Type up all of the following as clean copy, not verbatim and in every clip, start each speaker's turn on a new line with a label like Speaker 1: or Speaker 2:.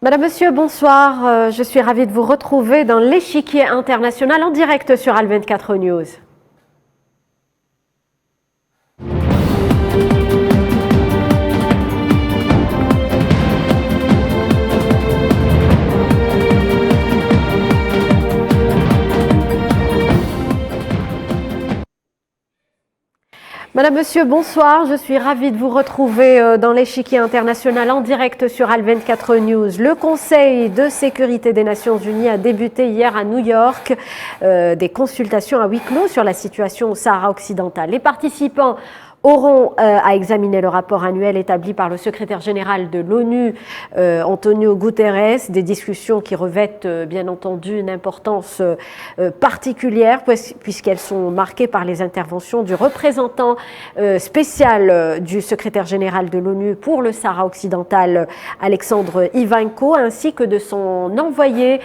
Speaker 1: Madame, Monsieur, bonsoir. Je suis ravie de vous retrouver dans l'échiquier international en direct sur Al24 News. Madame, Monsieur, bonsoir. Je suis ravie de vous retrouver dans l'échiquier international en direct sur Al24 News. Le Conseil de sécurité des Nations Unies a débuté hier à New York des consultations à huis clos sur la situation au Sahara occidental. Les participants auront à examiner le rapport annuel établi par le secrétaire général de l'ONU, Antonio Guterres, des discussions qui revêtent bien entendu une importance particulière puisqu'elles sont marquées par les interventions du représentant spécial du secrétaire général de l'ONU pour le Sahara occidental, Alexandre Ivanko, ainsi que de son envoyé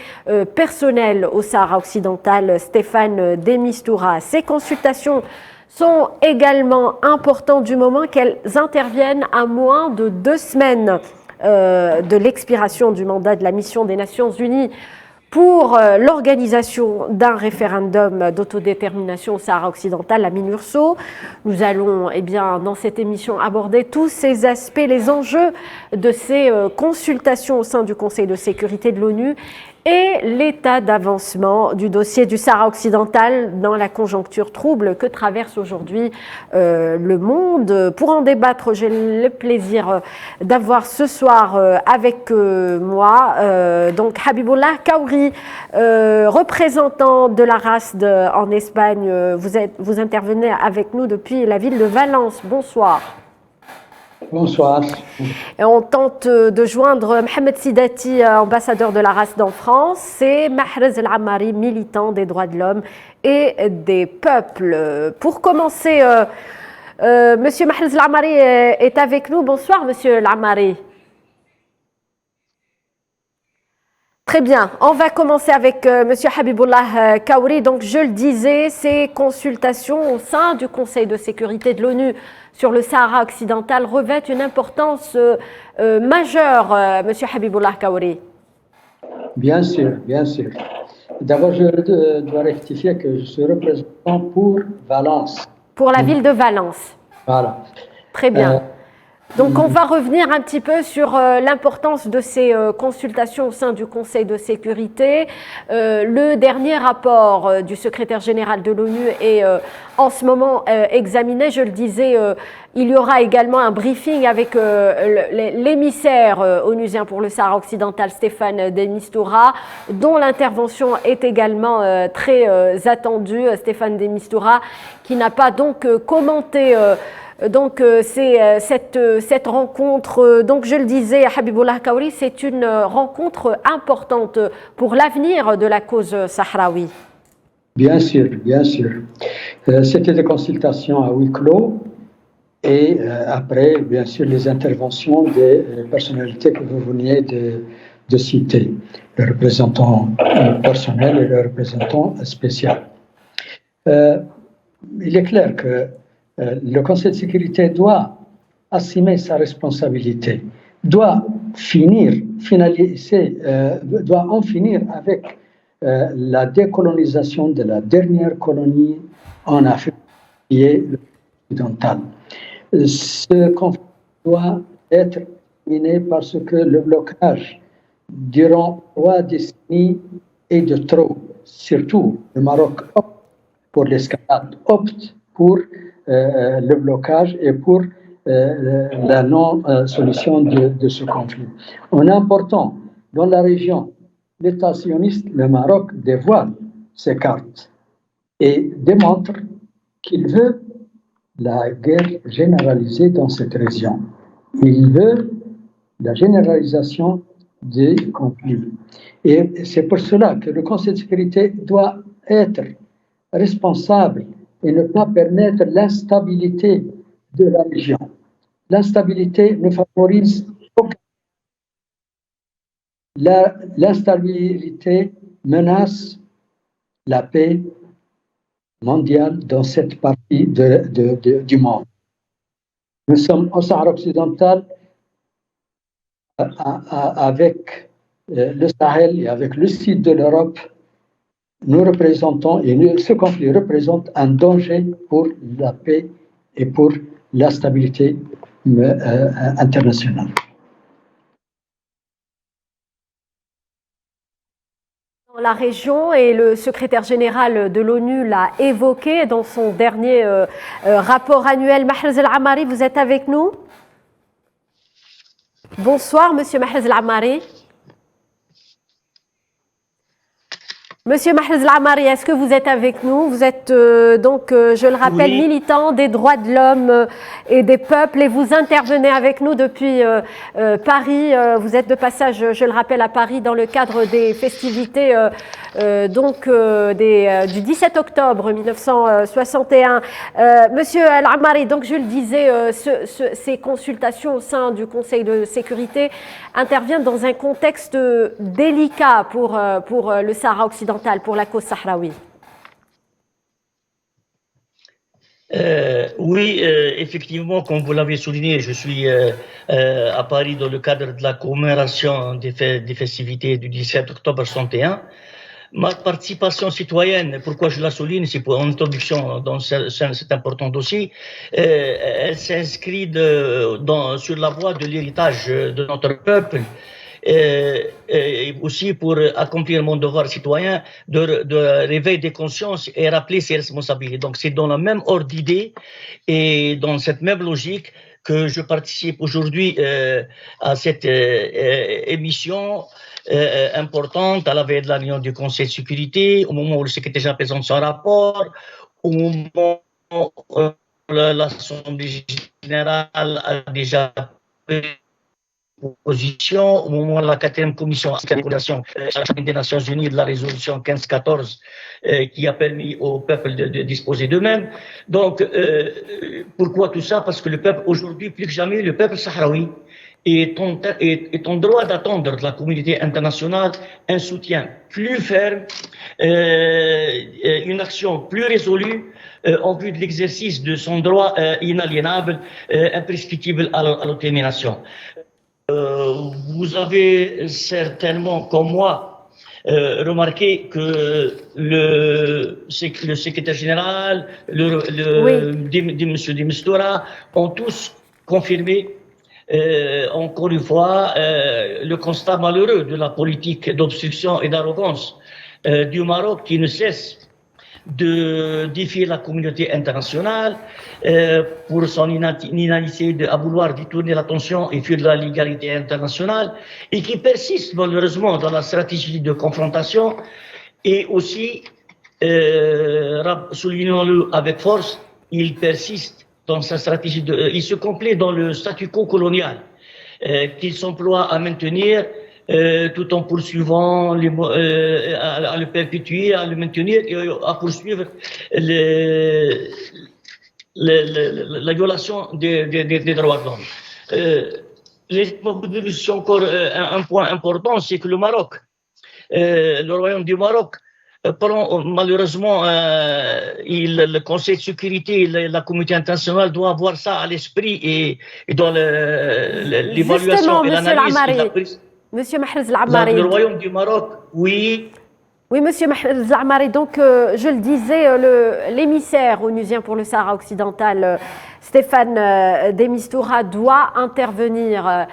Speaker 1: personnel au Sahara occidental, Staffan de Mistura. Ces consultations sont également importantes du moment qu'elles interviennent à moins de 2 semaines de l'expiration du mandat de la mission des Nations Unies pour l'organisation d'un référendum d'autodétermination au Sahara occidental, la MINURSO. Nous allons, dans cette émission, aborder tous ces aspects, les enjeux de ces consultations au sein du Conseil de sécurité de l'ONU et l'état d'avancement du dossier du Sahara occidental dans la conjoncture trouble que traverse aujourd'hui le monde. Pour en débattre, j'ai le plaisir d'avoir ce soir avec moi donc Habibullah Kaouri, représentant de la race en Espagne. Vous intervenez avec nous depuis la ville de Valence. Bonsoir.
Speaker 2: Bonsoir.
Speaker 1: Et on tente de joindre Mohamed Sidati, ambassadeur de la race en France, et Mahrez El Ammari, militant des droits de l'homme et des peuples. Pour commencer, Monsieur Mahrez El Ammari est avec nous. Bonsoir, Monsieur El Ammari. Très bien, on va commencer avec Monsieur Habibullah Kaouri. Donc, je le disais, ces consultations au sein du Conseil de sécurité de l'ONU sur le Sahara occidental revêtent une importance majeure, Monsieur Habibullah Kaouri.
Speaker 2: Bien sûr, bien sûr. D'abord, je dois rectifier que je suis représentant pour Valence.
Speaker 1: Pour la ville de Valence.
Speaker 2: Voilà.
Speaker 1: Très bien. Donc, on va revenir un petit peu sur l'importance de ces consultations au sein du Conseil de sécurité. Le dernier rapport du secrétaire général de l'ONU est en ce moment examiné. Je le disais, il y aura également un briefing avec l'émissaire onusien pour le Sahara occidental, Staffan de Mistura, dont l'intervention est également très attendue. Staffan de Mistura, qui n'a pas donc commenté cette rencontre, donc je le disais, Habibullah Kaouri, c'est une rencontre importante pour l'avenir de la cause sahraoui.
Speaker 2: Bien sûr, bien sûr. C'était des consultations à huis clos et après, bien sûr, les interventions des personnalités que vous veniez de citer, le représentant personnel et le représentant spécial. Il est clair que le Conseil de sécurité doit assumer sa responsabilité, doit doit en finir avec la décolonisation de la dernière colonie en Afrique, qui est l'occidental. Ce conflit doit être terminé parce que le blocage durant 3 décennies est de trop. Surtout, le Maroc opte pour l'escalade, opte pour le blocage et pour la non-solution de ce conflit. En important dans la région, l'État sioniste, le Maroc, dévoile ses cartes et démontre qu'il veut la guerre généralisée dans cette région. Il veut la généralisation des conflits. Et c'est pour cela que le Conseil de sécurité doit être responsable et ne pas permettre l'instabilité de la région. L'instabilité ne favorise aucun. L'instabilité menace la paix mondiale dans cette partie du monde. Nous sommes au Sahara occidental avec le Sahel et avec le sud de l'Europe, nous représentons, et ce conflit représente un danger pour la paix et pour la stabilité internationale.
Speaker 1: Dans la région, et le secrétaire général de l'ONU l'a évoqué dans son dernier rapport annuel. Mahrez El Amari, vous êtes avec nous? Bonsoir, monsieur Mahrez El Amari. Monsieur Mahrez El Amari, est-ce que vous êtes avec nous? Vous êtes je le rappelle, oui, militant des droits de l'homme et des peuples, et vous intervenez avec nous depuis Paris. Vous êtes de passage, je le rappelle, à Paris dans le cadre des festivités du 17 octobre 1961. Monsieur El Amari, donc je le disais, ces consultations au sein du Conseil de sécurité interviennent dans un contexte délicat pour le Sahara occidental, pour la cause sahraoui.
Speaker 3: Oui, effectivement, comme vous l'avez souligné, je suis à Paris dans le cadre de la commémoration des festivités du 17 octobre 61. Ma participation citoyenne, pourquoi je la souligne, c'est pour une introduction dans cet important dossier. Elle s'inscrit sur la voie de l'héritage de notre peuple. Et aussi pour accomplir mon devoir citoyen de réveil des consciences et rappeler ses responsabilités. Donc c'est dans le même ordre d'idée et dans cette même logique que je participe aujourd'hui à cette émission importante à la veille de la réunion du Conseil de sécurité, au moment où le secrétaire général présente son rapport, au moment où l'Assemblée générale a déjà position, au moment de la 4e commission des Nations Unies de la résolution 1514 qui a permis au peuple de disposer d'eux-mêmes. Donc, pourquoi tout ça? Parce que le peuple, aujourd'hui, plus que jamais, le peuple sahraoui est en droit d'attendre de la communauté internationale un soutien plus ferme, une action plus résolue en vue de l'exercice de son droit inaliénable, imprescriptible à l'autodétermination. Vous avez certainement, comme moi, remarqué que le secrétaire général, M. de Mistura, ont tous confirmé, encore une fois, le constat malheureux de la politique d'obstruction et d'arrogance du Maroc qui ne cesse de défier la communauté internationale pour son inanité à vouloir détourner l'attention et fuir de la légalité internationale, et qui persiste malheureusement dans la stratégie de confrontation, et aussi, soulignons-le avec force, il persiste dans sa stratégie, il se complaît dans le statu quo colonial qu'il s'emploie à maintenir tout en poursuivant, à le perpétuer, à le maintenir et à poursuivre la violation des droits de l'homme. Encore un point important, c'est que le Maroc, le royaume du Maroc, prend malheureusement, le Conseil de sécurité, la communauté internationale doit avoir ça à l'esprit et dans l'évaluation et l'analyse et la prise.
Speaker 1: Monsieur Mahrez El Amari.
Speaker 3: Le royaume du Maroc, oui.
Speaker 1: Oui, monsieur Mahrez El Amari. Donc, je le disais, l'émissaire onusien pour le Sahara occidental, Stéphane de Mistura, doit intervenir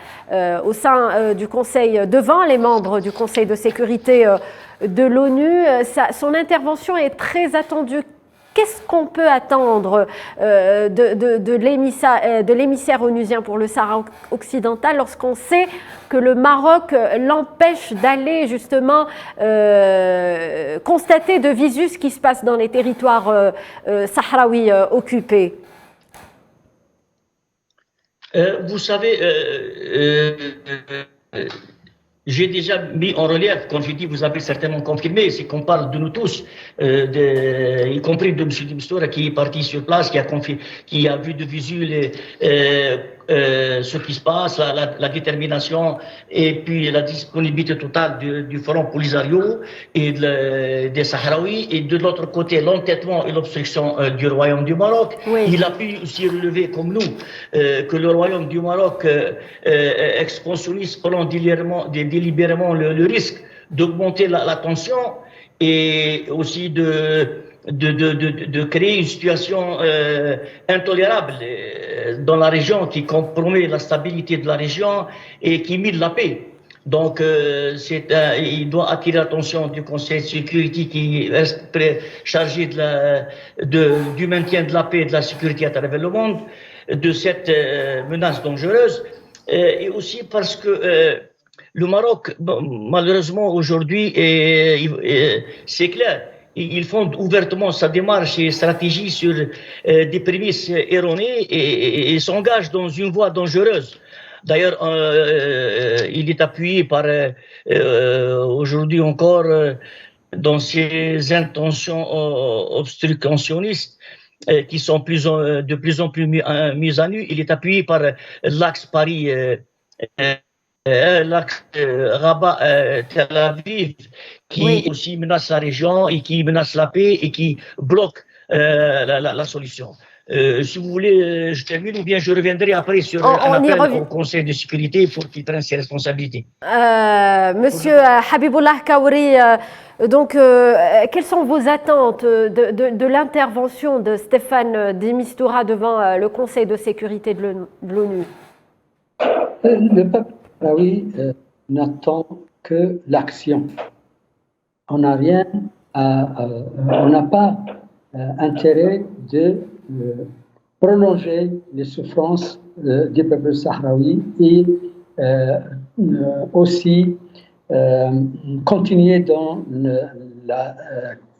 Speaker 1: au sein du Conseil, devant les membres du Conseil de sécurité de l'ONU. Son intervention est très attendue. Qu'est-ce qu'on peut attendre de l'émissaire onusien pour le Sahara occidental lorsqu'on sait que le Maroc l'empêche d'aller justement constater de visu ce qui se passe dans les territoires sahraouis occupés?
Speaker 3: Vous savez, j'ai déjà mis en relief, comme je dis, vous avez certainement confirmé, c'est qu'on parle de nous tous, y compris de M. Dimstoura qui est parti sur place, qui a vu de visu ce qui se passe, la détermination et puis la disponibilité totale du Front Polisario et des Sahraouis, et de l'autre côté l'entêtement et l'obstruction du Royaume du Maroc.
Speaker 1: Oui.
Speaker 3: Il a pu aussi relever comme nous que le Royaume du Maroc expansionniste prend délibérément le risque d'augmenter la tension et aussi de créer une situation intolérable dans la région qui compromet la stabilité de la région et qui mine la paix. Donc, il doit attirer l'attention du Conseil de sécurité qui reste chargé du maintien de la paix et de la sécurité à travers le monde, de cette menace dangereuse, et aussi parce que le Maroc, malheureusement aujourd'hui, c'est clair, il fonde ouvertement sa démarche et stratégie sur des prémices erronées et s'engage dans une voie dangereuse. D'ailleurs, il est appuyé par, aujourd'hui encore, dans ses intentions obstructionnistes, qui sont de plus en plus mises à nu. Il est appuyé par l'axe Paris, l'axe Rabat-Tel Aviv, qui aussi menace la région et qui menace la paix et qui bloque la solution. Si vous voulez, je termine ou bien je reviendrai après sur un appel au Conseil de sécurité pour qu'il prenne ses responsabilités.
Speaker 1: Monsieur Habibullah Kaouri, donc, quelles sont vos attentes de l'intervention de Staffan de Mistura devant le Conseil de sécurité de l'ONU?
Speaker 2: Le peuple sahraoui n'attend que l'action. On n'a pas intérêt de prolonger les souffrances du peuple sahraoui et aussi continuer dans la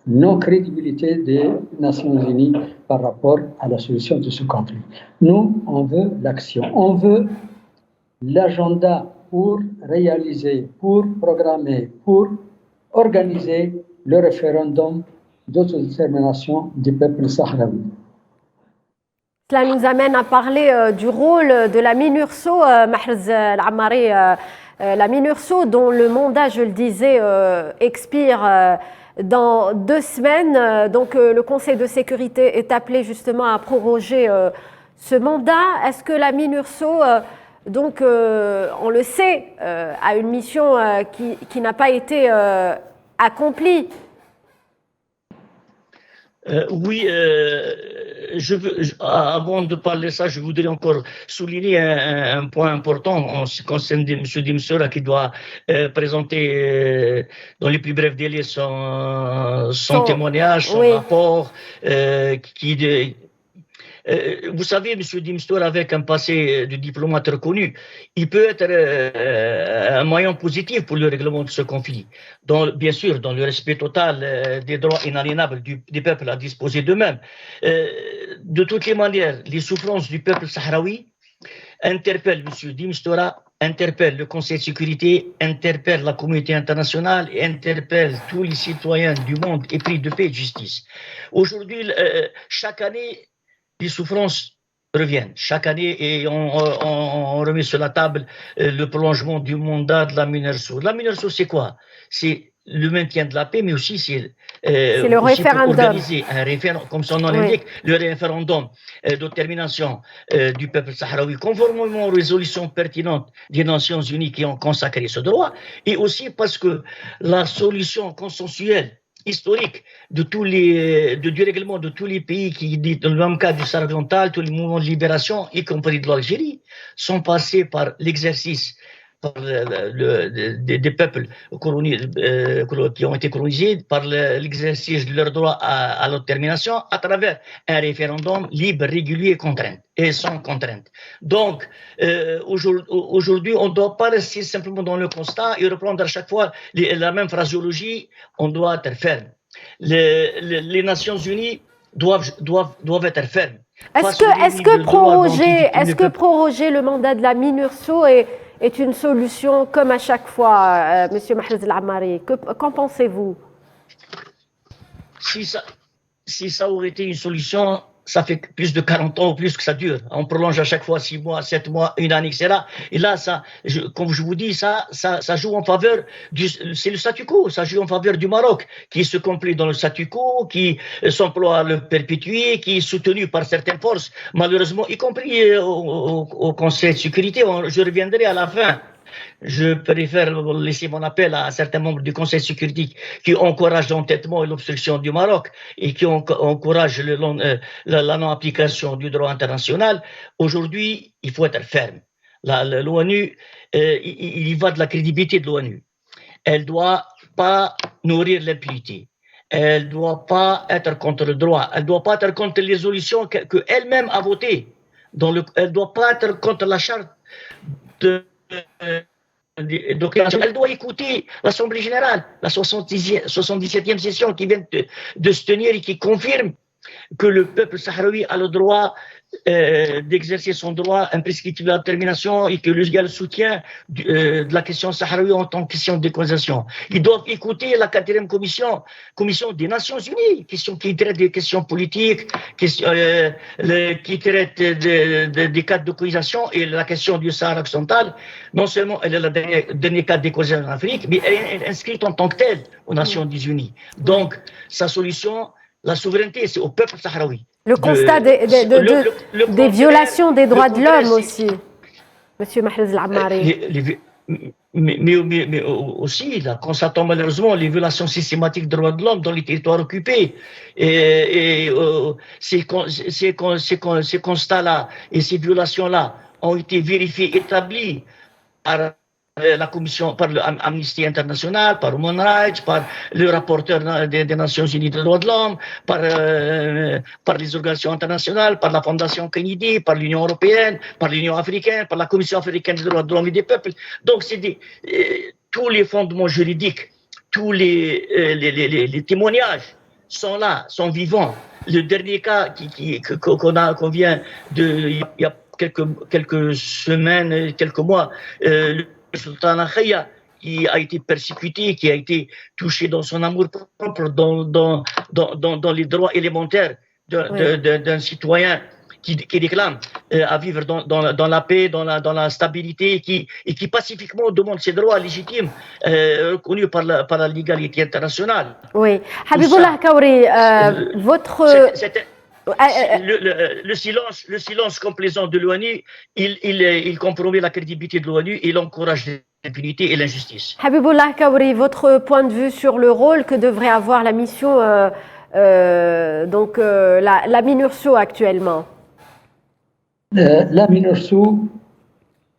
Speaker 2: non-crédibilité des Nations Unies par rapport à la solution de ce conflit. Nous, on veut l'action, on veut l'agenda pour réaliser, pour programmer, pour organiser le référendum d'autodétermination du peuple sahraoui.
Speaker 1: Cela nous amène à parler du rôle de la MINURSO, Mahrez El-Ammari, la MINURSO dont le mandat, je le disais, expire dans 2 semaines. Donc le Conseil de sécurité est appelé justement à proroger ce mandat. Est-ce que la MINURSO, donc on le sait, a une mission qui n'a pas été accomplie?
Speaker 3: Oui, avant de parler de ça, je voudrais encore souligner un point important en ce qui concerne M. de Mistura qui doit présenter dans les plus brefs délais son témoignage, son rapport, vous savez, M. de Mistura, avec un passé de diplomate reconnu, il peut être un moyen positif pour le règlement de ce conflit. Bien sûr, dans le respect total des droits inaliénables des peuples à disposer d'eux-mêmes. De toutes les manières, les souffrances du peuple sahraoui interpellent M. de Mistura, interpellent le Conseil de sécurité, interpellent la communauté internationale et interpellent tous les citoyens du monde épris de paix et de justice. Aujourd'hui, chaque année, les souffrances reviennent chaque année et on remet sur la table le prolongement du mandat de la MINURSO. La MINURSO, c'est quoi? C'est le maintien de la paix, mais aussi c'est
Speaker 1: le référendum.
Speaker 3: Organiser un référendum, comme son nom l'indique, le référendum d'autodétermination du peuple sahraoui, conformément aux résolutions pertinentes des Nations Unies qui ont consacré ce droit, et aussi parce que la solution consensuelle historique du règlement de tous les pays qui dit dans le même cas du Sahara oriental, tous les mouvements de libération, y compris de l'Algérie, sont passés par l'exercice des peuples qui ont été colonisés, par l'exercice de leur droit à l'autodétermination à travers un référendum libre, régulier et sans contrainte. Donc, aujourd'hui, on ne doit pas rester simplement dans le constat et reprendre à chaque fois la même phraseologie. On doit être ferme. Les Nations Unies doivent être fermes.
Speaker 1: Est-ce que proroger le mandat de la MINURSO est une solution comme à chaque fois, Monsieur Mahrez El-Ammari? Qu'en pensez-vous?
Speaker 3: Si ça aurait été une solution, ça fait plus de 40 ans ou plus que ça dure. On prolonge à chaque fois 6 mois, 7 mois, une année, etc. Et là, comme je vous dis, ça joue en faveur c'est le statu quo, ça joue en faveur du Maroc, qui se complaît dans le statu quo, qui s'emploie à le perpétuer, qui est soutenu par certaines forces, malheureusement, y compris au Conseil de sécurité. Je reviendrai à la fin. Je préfère laisser mon appel à certains membres du Conseil de sécurité qui encouragent l'entêtement et l'obstruction du Maroc et qui encouragent la non-application du droit international. Aujourd'hui, il faut être ferme. L'ONU, il y va de la crédibilité de l'ONU. Elle ne doit pas nourrir l'impunité. Elle ne doit pas être contre le droit. Elle ne doit pas être contre les résolutions qu'elle-même a votées. Elle ne doit pas être contre la charte donc, elle doit écouter l'Assemblée générale, la 77e session qui vient de se tenir et qui confirme que le peuple sahraoui a le droit d'exercer son droit imprescriptible de la détermination et que il y a le soutien de la question sahraoui en tant que question de décolonisation. Ils doivent écouter la 4e commission des Nations Unies, qui traite des questions politiques, qui traite des cas de colonisation et la question du Sahara occidental. Non seulement elle est le dernier cas de décolonisation en Afrique, mais elle est inscrite en tant que telle aux Nations Unies. Donc, sa solution, la souveraineté, c'est au peuple sahraoui.
Speaker 1: Le constat des violations des droits de l'homme aussi, Monsieur Mahrez El-Ammari.
Speaker 3: Mais aussi, constatons malheureusement les violations systématiques des droits de l'homme dans les territoires occupés. Et ces constats-là et ces violations-là ont été vérifiés, établis par la Commission, par l'Amnesty International, par Human Rights, par le rapporteur des Nations Unies des droits de l'homme, par les organisations internationales, par la Fondation Kennedy, par l'Union européenne, par l'Union africaine, par la Commission africaine des droits de l'homme et des peuples. Donc, c'est tous les fondements juridiques, tous les témoignages sont là, sont vivants. Le dernier cas qu'on vient de, il y a quelques semaines, quelques mois, le sultan Akhaya, qui a été persécuté, qui a été touché dans son amour propre, dans les droits élémentaires d'un citoyen qui réclame à vivre dans la paix, dans la stabilité, et qui pacifiquement demande ses droits légitimes reconnus par la légalité internationale.
Speaker 1: Oui. Habibullah Kaouri,
Speaker 3: le silence complaisant de l'ONU, il compromet la crédibilité de l'ONU et il encourage l'impunité et l'injustice.
Speaker 1: Habibullah Kaouri, votre point de vue sur le rôle que devrait avoir la mission, la MINURSO actuellement?
Speaker 2: La MINURSO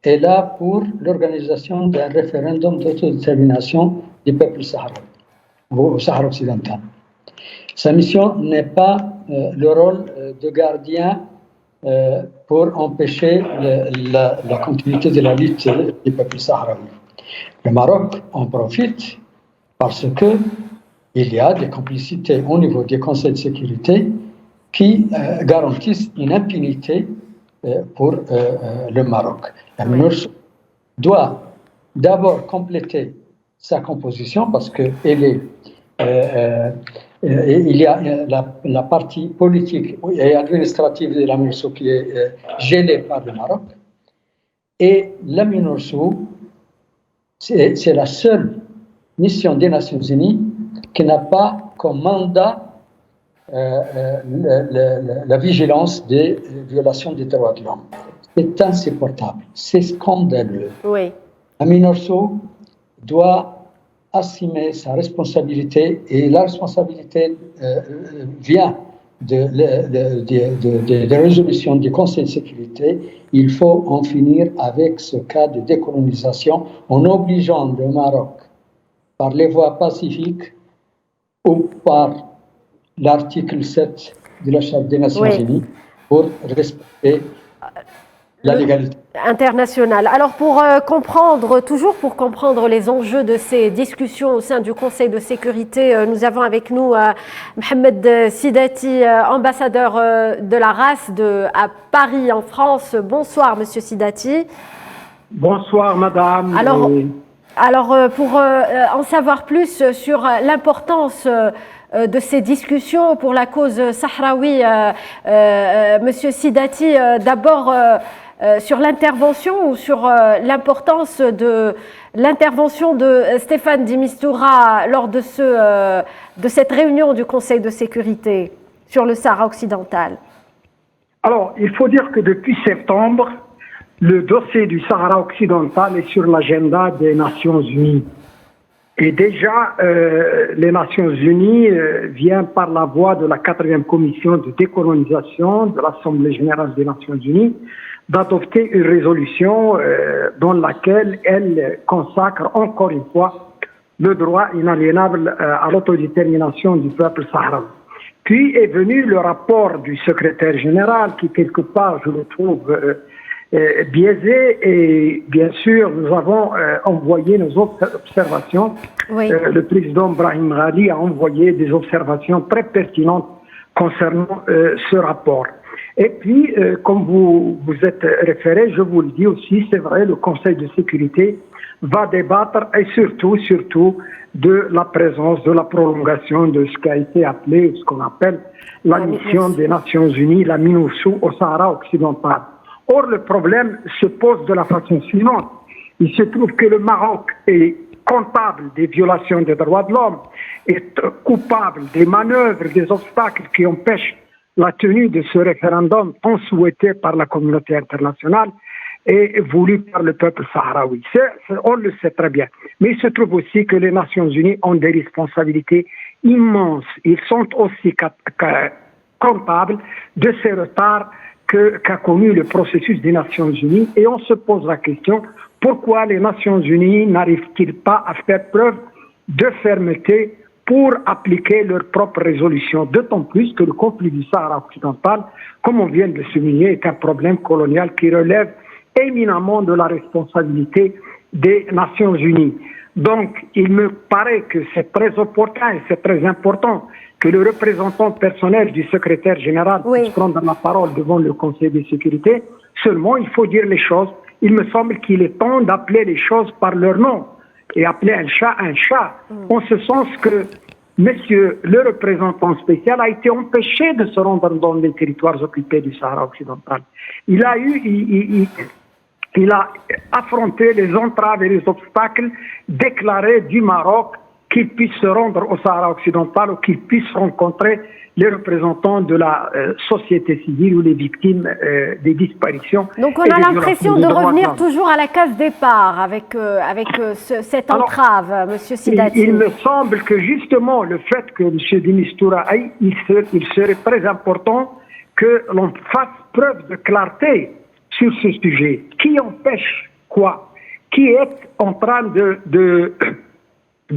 Speaker 2: est là pour l'organisation d'un référendum d'autodétermination du peuple sahraoui, au Sahara occidental. Sa mission n'est pas le rôle de gardien pour empêcher la continuité de la lutte du peuple sahraoui. Le Maroc en profite parce qu'il y a des complicités au niveau des conseils de sécurité qui garantissent une impunité pour le Maroc. La MINURSO doit d'abord compléter sa composition parce qu'il y a la partie politique et administrative de la MINURSO qui est gérée par le Maroc. Et la MINURSO, c'est la seule mission des Nations Unies qui n'a pas comme mandat la vigilance des violations des droits de l'homme. C'est insupportable, c'est scandaleux.
Speaker 1: Oui.
Speaker 2: La MINURSO doit assumer sa responsabilité et la responsabilité vient de résolutions du Conseil de sécurité. Il faut en finir avec ce cas de décolonisation en obligeant le Maroc par les voies pacifiques ou par l'article 7 de la Charte des Nations Unies pour respecter la légalité
Speaker 1: internationale. Alors pour comprendre les enjeux de ces discussions au sein du Conseil de sécurité, nous avons avec nous Mohamed Sidati, ambassadeur de la race à Paris en France. Bonsoir Monsieur Sidati.
Speaker 4: Bonsoir Madame.
Speaker 1: Alors pour en savoir plus sur l'importance de ces discussions pour la cause sahraoui. Monsieur Sidati, d'abord sur l'intervention ou sur l'importance de l'intervention de Stéphane de Mistura lors de cette réunion du Conseil de sécurité sur le Sahara occidental.
Speaker 4: Alors, il faut dire que depuis septembre, le dossier du Sahara occidental est sur l'agenda des Nations Unies. Et déjà, les Nations Unies viennent par la voie de la 4e commission de décolonisation de l'Assemblée générale des Nations Unies d'adopter une résolution dans laquelle elle consacre encore une fois le droit inaliénable à l'autodétermination du peuple sahraoui. Puis est venu le rapport du secrétaire général qui, quelque part, je le trouve biaisé. Et bien sûr, nous avons envoyé nos observations.
Speaker 1: Oui.
Speaker 4: Le président Brahim Ghali a envoyé des observations très pertinentes concernant ce rapport. Et puis, comme vous êtes référé, je vous le dis aussi, c'est vrai, le Conseil de sécurité va débattre et surtout de la présence, de la prolongation de ce qui a été appelé, ce qu'on appelle la mission des Nations Unies, la MINUSO au Sahara occidental. Or, le problème se pose de la façon suivante. Il se trouve que le Maroc est comptable des violations des droits de l'homme, est coupable des manœuvres, des obstacles qui empêchent la tenue de ce référendum tant souhaité par la communauté internationale et voulu par le peuple sahraoui. On le sait très bien. Mais il se trouve aussi que les Nations Unies ont des responsabilités immenses. Ils sont aussi comptables de ces retards qu'a connu le processus des Nations Unies. Et on se pose la question, pourquoi les Nations Unies n'arrivent-ils pas à faire preuve de fermeté pour appliquer leurs propres résolutions, d'autant plus que le conflit du Sahara occidental, comme on vient de le souligner, est un problème colonial qui relève éminemment de la responsabilité des Nations Unies. Donc, il me paraît que c'est très opportun et c'est très important que le représentant personnel du secrétaire général puisse prendre la parole devant le Conseil de sécurité. Seulement, il faut dire les choses. Il me semble qu'il est temps d'appeler les choses par leur nom et appeler un chat, en ce sens que monsieur le représentant spécial a été empêché de se rendre dans les territoires occupés du Sahara occidental. Il a affronté les entraves et les obstacles déclarés du Maroc qu'il puisse se rendre au Sahara occidental ou qu'il puisse rencontrer les représentants de la société civile ou les victimes des disparitions.
Speaker 1: Donc on a l'impression de revenir toujours à la case départ avec cette entrave, Monsieur Sidati.
Speaker 4: Il me semble que justement le fait que M. de Mistura aille, il serait très important que l'on fasse preuve de clarté sur ce sujet. Qui empêche quoi? Qui est en train de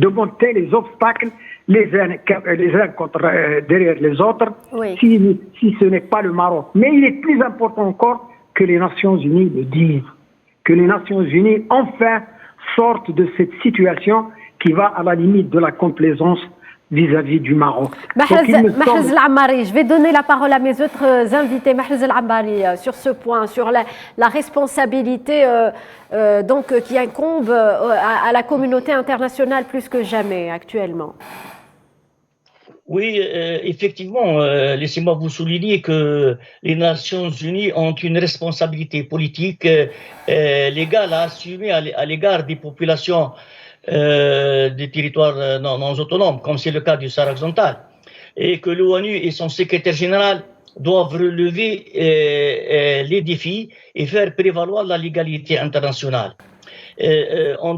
Speaker 4: monter les obstacles les uns contre derrière les autres, si ce n'est pas le Maroc. Mais il est plus important encore que les Nations Unies le disent, que les Nations Unies enfin sortent de cette situation qui va à la limite de la complaisance vis-à-vis du Maroc.
Speaker 1: Mahrez El-Ammari, je vais donner la parole à mes autres invités. Mahrez El-Ammari, sur ce point, sur la responsabilité qui incombe à la communauté internationale plus que jamais actuellement.
Speaker 3: Oui, effectivement, laissez-moi vous souligner que les Nations Unies ont une responsabilité politique légale à assumer à l'égard des populations des territoires non autonomes, comme c'est le cas du Sahara occidental, et que l'ONU et son secrétaire général doivent relever les défis et faire prévaloir la légalité internationale. En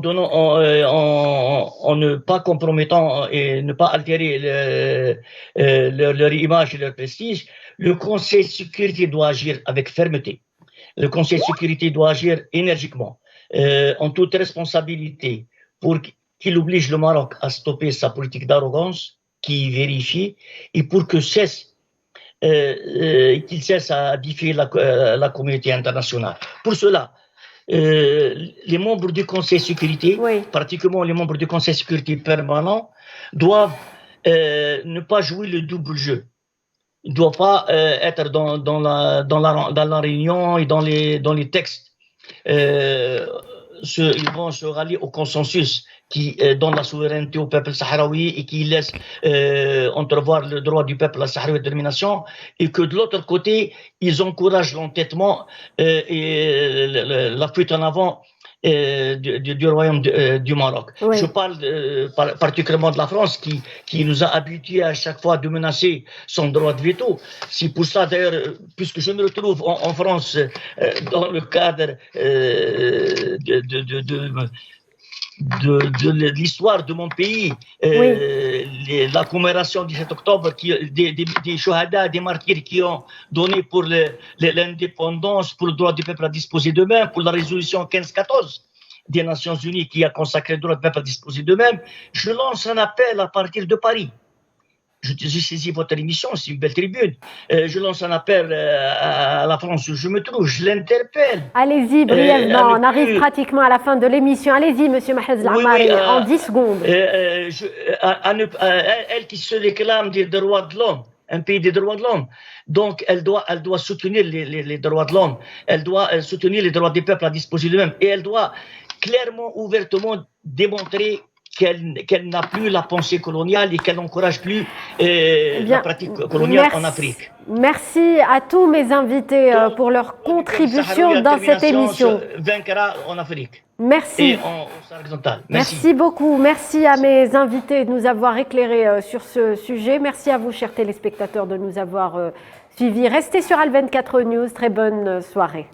Speaker 3: ne pas compromettant et ne pas altérer leur image et leur prestige, le Conseil de sécurité doit agir avec fermeté. Le Conseil de sécurité doit agir énergiquement, en toute responsabilité, pour qu'il oblige le Maroc à stopper sa politique d'arrogance, qui vérifie, et pour que qu'il cesse à défier la communauté internationale. Pour cela, les membres du Conseil de sécurité, particulièrement les membres du Conseil de sécurité permanent, doivent ne pas jouer le double jeu. Ils ne doivent pas être dans la réunion et dans les textes ils vont se rallier au consensus qui donne la souveraineté au peuple sahraoui et qui laisse entrevoir le droit du peuple à la sahraoui-détermination, et que de l'autre côté, ils encouragent l'entêtement et la fuite en avant du royaume du Maroc.
Speaker 1: Oui.
Speaker 3: Je parle particulièrement de la France qui nous a habitués à chaque fois de menacer son droit de veto. C'est pour ça d'ailleurs, puisque je me retrouve en France dans le cadre de l'histoire de mon pays, la commémoration du 7 octobre, des chouhadas, des martyrs qui ont donné pour l'indépendance, pour le droit du peuple à disposer d'eux-mêmes, pour la résolution 1514 des Nations Unies qui a consacré le droit du peuple à disposer d'eux-mêmes. Je lance un appel à partir de Paris. J'ai saisi votre émission, c'est une belle tribune. Je lance un appel à la France où je me trouve, je l'interpelle.
Speaker 1: Allez-y, brièvement, on arrive pratiquement à la fin de l'émission. Allez-y, monsieur Mahed Lamari, en 10 secondes.
Speaker 3: Elle qui se réclame des droits de l'homme, un pays des droits de l'homme, donc elle doit soutenir les droits de l'homme, elle doit soutenir les droits des peuples à disposer d'eux-mêmes, et elle doit clairement, ouvertement démontrer qu'elle n'a plus la pensée coloniale et qu'elle n'encourage plus la pratique coloniale en Afrique.
Speaker 1: Merci à tous mes invités pour leur contribution dans cette émission.
Speaker 3: Vaincra en Afrique.
Speaker 1: Merci.
Speaker 3: Et en occidental.
Speaker 1: Merci beaucoup. Merci à mes invités de nous avoir éclairés sur ce sujet. Merci à vous, chers téléspectateurs, de nous avoir suivis. Restez sur Al 24 News. Très bonne soirée.